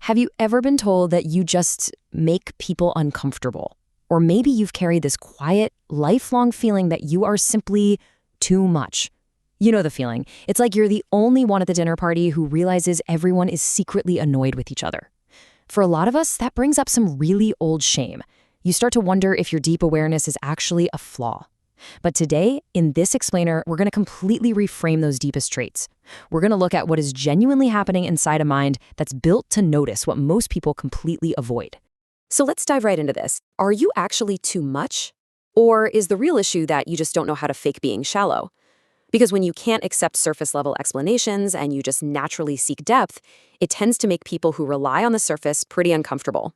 Have you ever been told that you just make people uncomfortable? Or maybe you've carried this quiet, lifelong feeling that you are simply too much. You know the feeling. It's like you're the only one at the dinner party who realizes everyone is secretly annoyed with each other. For a lot of us, that brings up some really old shame. You start to wonder if your deep awareness is actually a flaw. But today, in this explainer, we're going to completely reframe those deepest traits. We're going to look at what is genuinely happening inside a mind that's built to notice what most people completely avoid. So let's dive right into this. Are you actually too much? Or is the real issue that you just don't know how to fake being shallow? Because when you can't accept surface-level explanations and you just naturally seek depth, it tends to make people who rely on the surface pretty uncomfortable.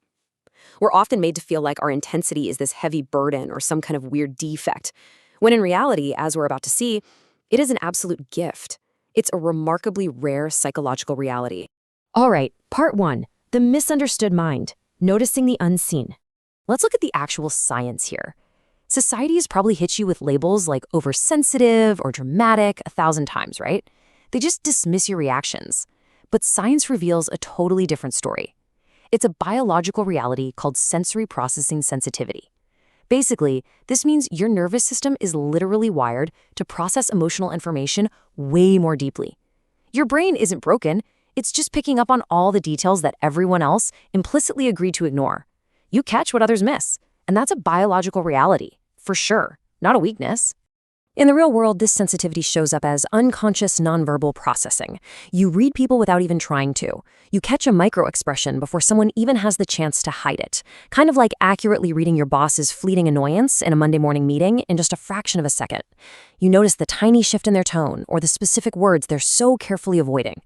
We're often made to feel like our intensity is this heavy burden or some kind of weird defect, when in reality, as we're about to see, it is an absolute gift. It's a remarkably rare psychological reality. All right, part 1, the misunderstood mind, noticing the unseen. Let's look at the actual science here. Society has probably hit you with labels like oversensitive or dramatic 1,000 times, right? They just dismiss your reactions. But science reveals a totally different story. It's a biological reality called sensory processing sensitivity. Basically, this means your nervous system is literally wired to process emotional information way more deeply. Your brain isn't broken, it's just picking up on all the details that everyone else implicitly agreed to ignore. You catch what others miss, and that's a biological reality, for sure, not a weakness. In the real world, this sensitivity shows up as unconscious nonverbal processing. You read people without even trying to. You catch a micro-expression before someone even has the chance to hide it. Kind of like accurately reading your boss's fleeting annoyance in a Monday morning meeting in just a fraction of a second. You notice the tiny shift in their tone or the specific words they're so carefully avoiding.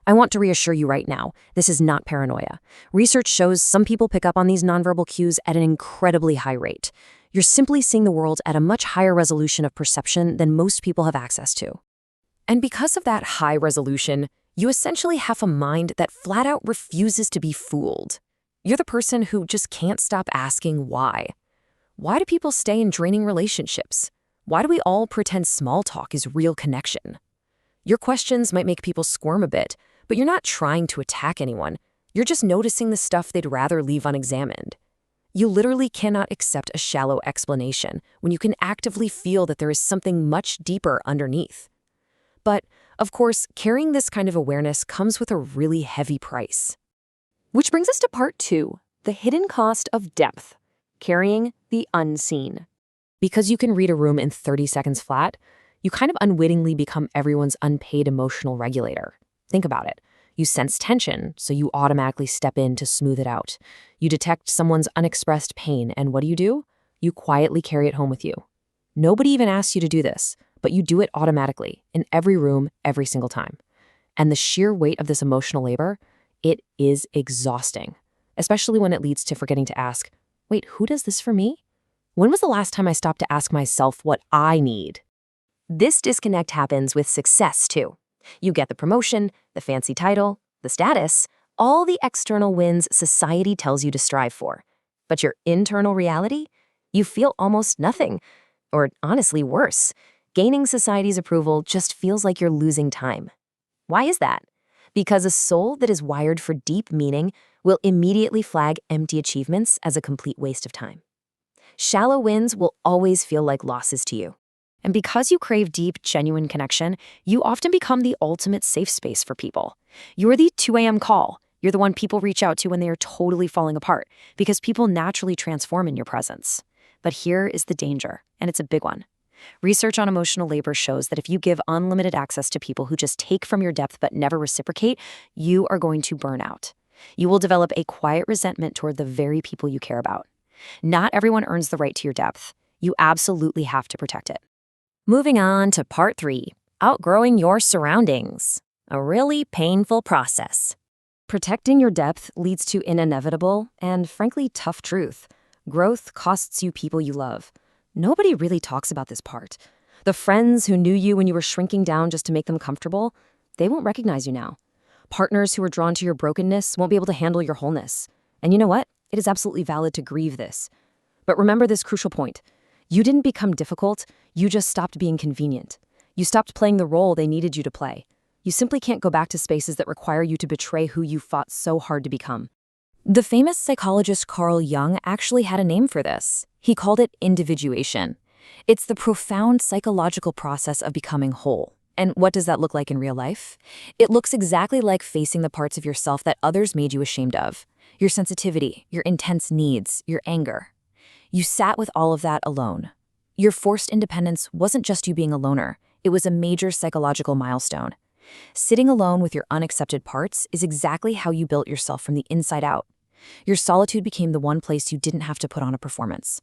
I want to reassure you right now, this is not paranoia. Research shows some people pick up on these nonverbal cues at an incredibly high rate. You're simply seeing the world at a much higher resolution of perception than most people have access to. And because of that high resolution, you essentially have a mind that flat out refuses to be fooled. You're the person who just can't stop asking why. Why do people stay in draining relationships? Why do we all pretend small talk is real connection? Your questions might make people squirm a bit, but you're not trying to attack anyone. You're just noticing the stuff they'd rather leave unexamined. You literally cannot accept a shallow explanation when you can actively feel that there is something much deeper underneath. But, of course, carrying this kind of awareness comes with a really heavy price. Which brings us to part 2, the hidden cost of depth, carrying the unseen. Because you can read a room in 30 seconds flat, you kind of unwittingly become everyone's unpaid emotional regulator. Think about it. You sense tension, so you automatically step in to smooth it out. You detect someone's unexpressed pain, and what do? You quietly carry it home with you. Nobody even asks you to do this, but you do it automatically, in every room, every single time. And the sheer weight of this emotional labor, it is exhausting, especially when it leads to forgetting to ask, wait, who does this for me? When was the last time I stopped to ask myself what I need? This disconnect happens with success, too. You get the promotion, the fancy title, the status, all the external wins society tells you to strive for. But your internal reality? You feel almost nothing. Or honestly, worse. Gaining society's approval just feels like you're losing time. Why is that? Because a soul that is wired for deep meaning will immediately flag empty achievements as a complete waste of time. Shallow wins will always feel like losses to you. And because you crave deep, genuine connection, you often become the ultimate safe space for people. You're the 2 a.m. call. You're the one people reach out to when they are totally falling apart, because people naturally transform in your presence. But here is the danger, and it's a big one. Research on emotional labor shows that if you give unlimited access to people who just take from your depth but never reciprocate, you are going to burn out. You will develop a quiet resentment toward the very people you care about. Not everyone earns the right to your depth. You absolutely have to protect it. Moving on to part 3, outgrowing your surroundings. A really painful process. Protecting your depth leads to an inevitable and, frankly, tough truth. Growth costs you people you love. Nobody really talks about this part. The friends who knew you when you were shrinking down just to make them comfortable, they won't recognize you now. Partners who are drawn to your brokenness won't be able to handle your wholeness. And you know what? It is absolutely valid to grieve this. But remember this crucial point. You didn't become difficult, you just stopped being convenient. You stopped playing the role they needed you to play. You simply can't go back to spaces that require you to betray who you fought so hard to become. The famous psychologist Carl Jung actually had a name for this. He called it individuation. It's the profound psychological process of becoming whole. And what does that look like in real life? It looks exactly like facing the parts of yourself that others made you ashamed of. Your sensitivity, your intense needs, your anger. You sat with all of that alone. Your forced independence wasn't just you being a loner. It was a major psychological milestone. Sitting alone with your unaccepted parts is exactly how you built yourself from the inside out. Your solitude became the one place you didn't have to put on a performance.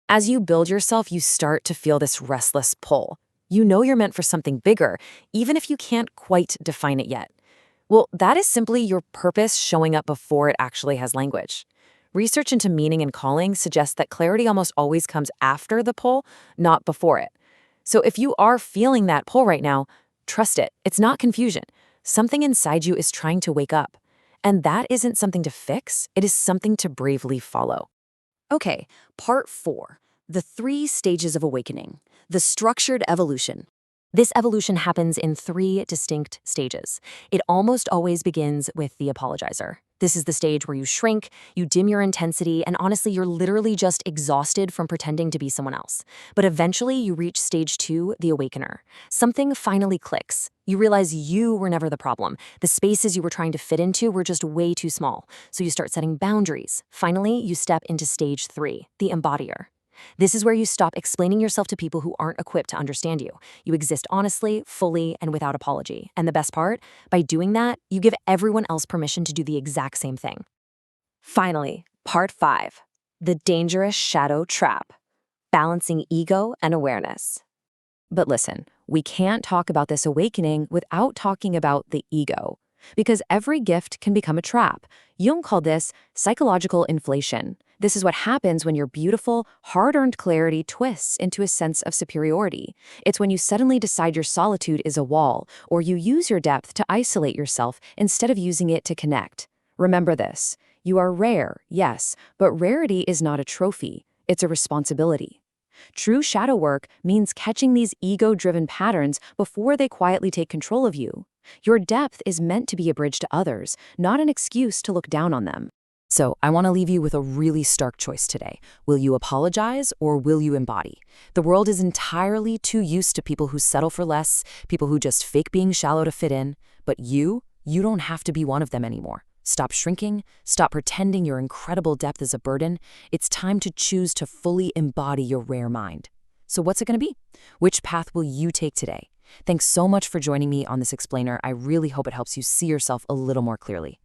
As you build yourself, you start to feel this restless pull. You know you're meant for something bigger, even if you can't quite define it yet. Well, that is simply your purpose showing up before it actually has language. Research into meaning and calling suggests that clarity almost always comes after the pull, not before it. So if you are feeling that pull right now, trust it. It's not confusion. Something inside you is trying to wake up. And that isn't something to fix, it is something to bravely follow. Okay, part 4. The 3 stages of awakening. The structured evolution. This evolution happens in 3 distinct stages. It almost always begins with the apologizer. This is the stage where you shrink, you dim your intensity, and honestly, you're literally just exhausted from pretending to be someone else. But eventually, you reach stage 2, the awakener. Something finally clicks. You realize you were never the problem. The spaces you were trying to fit into were just way too small. So you start setting boundaries. Finally, you step into stage 3, the embodier. This is where you stop explaining yourself to people who aren't equipped to understand you. You exist honestly, fully, and without apology. And the best part? By doing that, you give everyone else permission to do the exact same thing. Finally, part 5. The dangerous shadow trap. Balancing ego and awareness. But listen, we can't talk about this awakening without talking about the ego. Because every gift can become a trap. Jung called this psychological inflation. This is what happens when your beautiful, hard-earned clarity twists into a sense of superiority. It's when you suddenly decide your solitude is a wall, or you use your depth to isolate yourself instead of using it to connect. Remember this. You are rare, yes, but rarity is not a trophy. It's a responsibility. True shadow work means catching these ego-driven patterns before they quietly take control of you. Your depth is meant to be a bridge to others, not an excuse to look down on them. So I want to leave you with a really stark choice today. Will you apologize or will you embody? The world is entirely too used to people who settle for less, people who just fake being shallow to fit in. But you don't have to be one of them anymore. Stop shrinking, stop pretending your incredible depth is a burden. It's time to choose to fully embody your rare mind. So what's it going to be? Which path will you take today? Thanks so much for joining me on this explainer. I really hope it helps you see yourself a little more clearly.